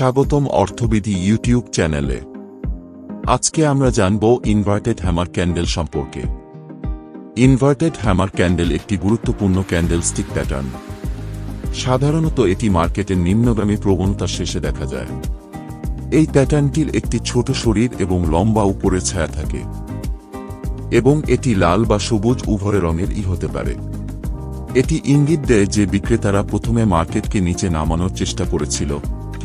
স্বাগতম অর্থবিধি ইউটিউব চ্যানেলে। আজকে আমরা জানব ইনভার্টেড হ্যামার ক্যান্ডেল সম্পর্কে। ইনভার্টেড হ্যামার ক্যান্ডেল একটি গুরুত্বপূর্ণ ক্যান্ডেলস্টিক প্যাটার্ন। সাধারণত এটি মার্কেটের নিম্নগামী প্রবণতার শেষে দেখা যায়। এই প্যাটার্নটির একটি ছোট শরীর এবং লম্বা উপরের ছায়া থাকে, এবং এটি লাল বা সবুজ উভয় রঙেরই হতে পারে। এটি ইঙ্গিত দেয় যে বিক্রেতারা প্রথমে মার্কেটকে নিচে নামানোর চেষ্টা করেছিল,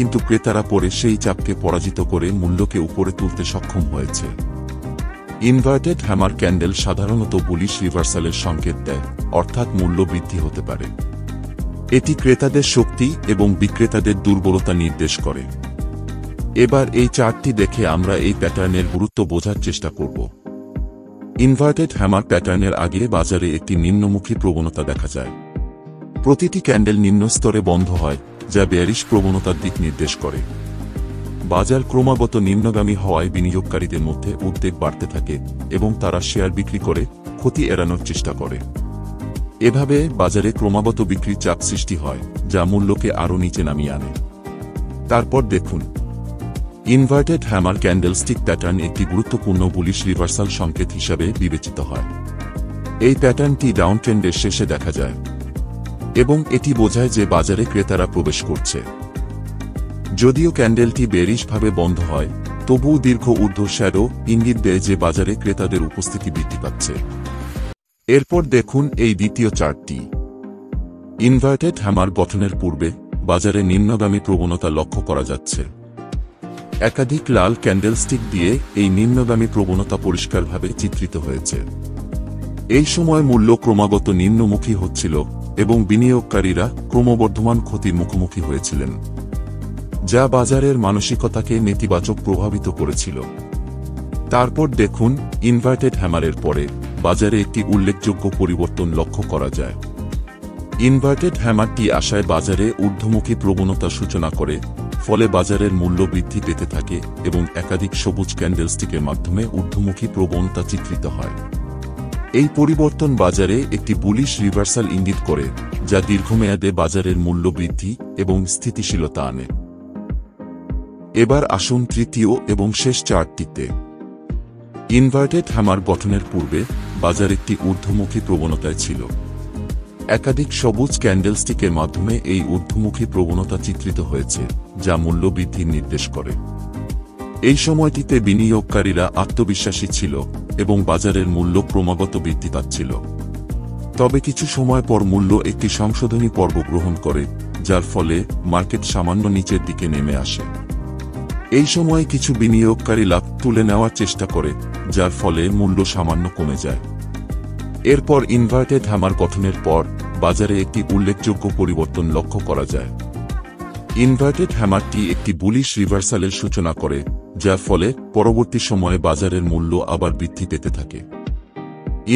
কিন্তু ক্রেতারা পরে সেই চাপকে পরাজিত করে মূল্যকে উপরে তুলতে সক্ষম হয়েছে। ইনভার্টেড হ্যামার ক্যান্ডেল সাধারণত বুলিশ রিভার্সালের সংকেত দেয়, অর্থাৎ মূল্য বৃদ্ধি হতে পারে। এটি ক্রেতাদের শক্তি এবং বিক্রেতাদের দুর্বলতা নির্দেশ করে। এবার এই চার্টটি দেখে আমরা এই প্যাটার্নের গুরুত্ব বোঝার চেষ্টা করব। ইনভার্টেড হ্যামার প্যাটার্নের আগে বাজারে একটি নিম্নমুখী প্রবণতা দেখা যায়। প্রতিটি ক্যান্ডেল নিম্ন স্তরে বন্ধ হয়, যা বেয়ারিশ প্রবণতার দিক নির্দেশ করে। বাজার ক্রমাগত নিম্নগামী হওয়ায় বিনিয়োগকারীদের মধ্যে উদ্বেগ বাড়তে থাকে এবং তারা শেয়ার বিক্রি করে ক্ষতি এড়ানোর চেষ্টা করে। এভাবে বাজারে ক্রমাগত বিক্রির চাপ সৃষ্টি হয়, যা মূল্যকে আরও নিচে নামিয়ে আনে। তারপর দেখুন, ইনভার্টেড হ্যামার ক্যান্ডেলস্টিক প্যাটার্ন একটি গুরুত্বপূর্ণ বুলিশ রিভার্সাল সংকেত হিসাবে বিবেচিত হয়। এই প্যাটার্নটি ডাউন ট্রেন্ডের শেষে দেখা যায়, এবং এটি বোঝায় যে বাজারে ক্রেতারা প্রবেশ করছে। যদিও ক্যান্ডেলটি বেয়ারিশভাবে বন্ধ হয়, তবুও দীর্ঘ ঊর্ধ্ব শ্যাডো ইঙ্গিত দেয় যে বাজারে ক্রেতাদের উপস্থিতি বৃদ্ধি পাচ্ছে। এরপর দেখুন এই দ্বিতীয় চার্টটি। ইনভার্টেড হ্যামার গঠনের পূর্বে বাজারে নিম্নগামী প্রবণতা লক্ষ্য করা যাচ্ছে। একাধিক লাল ক্যান্ডেলস্টিক দিয়ে এই নিম্নগামী প্রবণতা পরিষ্কারভাবে চিত্রিত হয়েছে। এই সময় মূল্য ক্রমাগত নিম্নমুখী হচ্ছিল এবং বিনিয়োগকারীরা ক্রমবর্ধমান ক্ষতির মুখোমুখি হয়েছিলেন, যা বাজারের মানসিকতাকে নেতিবাচক প্রভাবিত করেছিল। তারপর দেখুন, ইনভার্টেড হ্যামারের পরে বাজারে একটি উল্লেখযোগ্য পরিবর্তন লক্ষ্য করা যায়। ইনভার্টেড হ্যামারটি আশায় বাজারে ঊর্ধ্বমুখী প্রবণতার সূচনা করে, ফলে বাজারের মূল্য বৃদ্ধি পেতে থাকে এবং একাধিক সবুজ ক্যান্ডেলস্টিকের মাধ্যমে ঊর্ধ্বমুখী প্রবণতা চিত্রিত হয়। এই পরিবর্তন বাজারে একটি বুলিশ রিভার্সাল ইঙ্গিত করে, যা দীর্ঘমেয়াদে বাজারের মূল্য বৃদ্ধি এবং স্থিতিশীলতা আনে। এবার আসুন তৃতীয় এবং শেষ চার্টটিতে। ইনভার্টেড হ্যামার গঠনের পূর্বে বাজার একটি ঊর্ধ্বমুখী প্রবণতায় ছিল। একাধিক সবুজ ক্যান্ডেলস্টিকের মাধ্যমে এই ঊর্ধ্বমুখী প্রবণতা চিত্রিত হয়েছে, যা মূল্য বৃদ্ধির নির্দেশ করে। এই সময়টিতে বিনিয়োগকারীরা আত্মবিশ্বাসী ছিল এবং বাজারের মূল্য ক্রমাগত বৃদ্ধি পাচ্ছিল। তবে কিছু সময় পর মূল্য একটি সংশোধনী পর্ব গ্রহণ করে, যার ফলে মার্কেট সামান্য নিচের দিকে নেমে আসে। এই সময় কিছু বিনিয়োগকারী লাভ তুলে নেওয়ার চেষ্টা করে, যার ফলে মূল্য সামান্য কমে যায়। এরপর ইনভার্টেড হ্যামার গঠনের পর বাজারে একটি উল্লেখযোগ্য পরিবর্তন লক্ষ্য করা যায়। ইনভার্টেড হ্যামারটি একটি বুলিশ রিভার্সালের সূচনা করে, যার ফলে পরবর্তী সময়ে বাজারের মূল্য আবার বৃদ্ধি পেতে থাকে।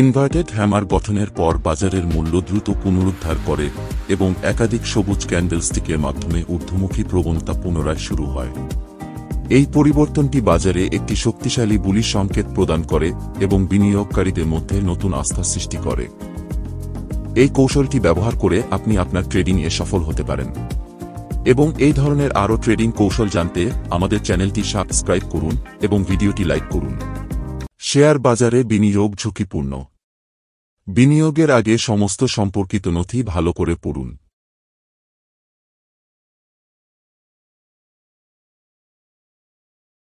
ইনভার্টেড হ্যামার গঠনের পর বাজারের মূল্য দ্রুত পুনরুদ্ধার করে এবং একাধিক সবুজ ক্যান্ডেলস্টিকের মাধ্যমে ঊর্ধ্বমুখী প্রবণতা পুনরায় শুরু হয়। এই পরিবর্তনটি বাজারে একটি শক্তিশালী বুলিশ সংকেত প্রদান করে এবং বিনিয়োগকারীদের মধ্যে নতুন আস্থা সৃষ্টি করে। এই কৌশলটি ব্যবহার করে আপনি আপনার ট্রেডিংয়ে সফল হতে পারেন। এবং এই ধরনের আরও ট্রেডিং কৌশল জানতে আমাদের চ্যানেলটি সাবস্ক্রাইব করুন এবং ভিডিওটি লাইক করুন। শেয়ার বাজারে বিনিয়োগ ঝুঁকিপূর্ণ। বিনিয়োগের আগে সমস্ত সম্পর্কিত নথি ভালো করে পড়ুন।